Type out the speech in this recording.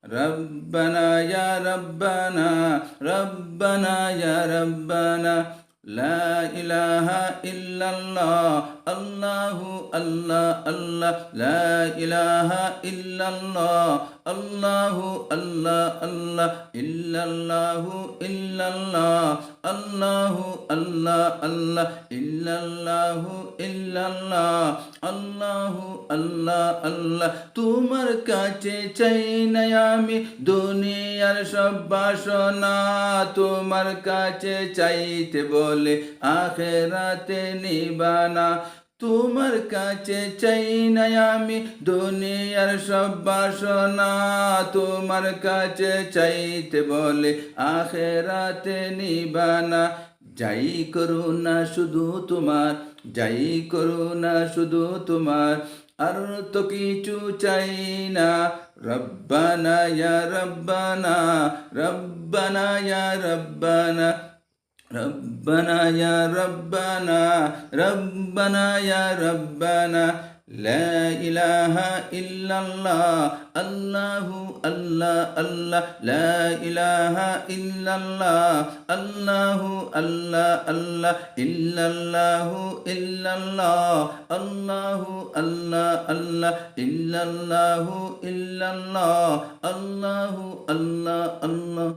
ربنا يا ربنا ربنا يا ربنا لا إله إلا الله الله الله الله لا إله إلا الله الله الله الله إلا الله إلا الله الله الله الله إلا الله إلا الله الله الله الله তোমার কাছে চাই না আমি দুনিয়ার সব বাসনা তোমার কাছে চাইতে বলে আখেরাতে নিবানা তোমার কাছে চাই না আমি দুনিয়ার সব বাসনা তোমার কাছে চাইতে বলে আখেরাতে নিবানা যাই করুণা শুধু তোমার যাই করুণা শুধু তোমার আর তো কিছু চাই না রব্বানা ইয়া রব্বানা রব্বানা ইয়া রব্বানা ربنا يا ربنا ربنا يا ربنا لا إله إلا الله الله الله الله لا إله إلا الله الله الله الله إلا الله إلا الله الله الله الله إلا الله إلا الله الله الله الله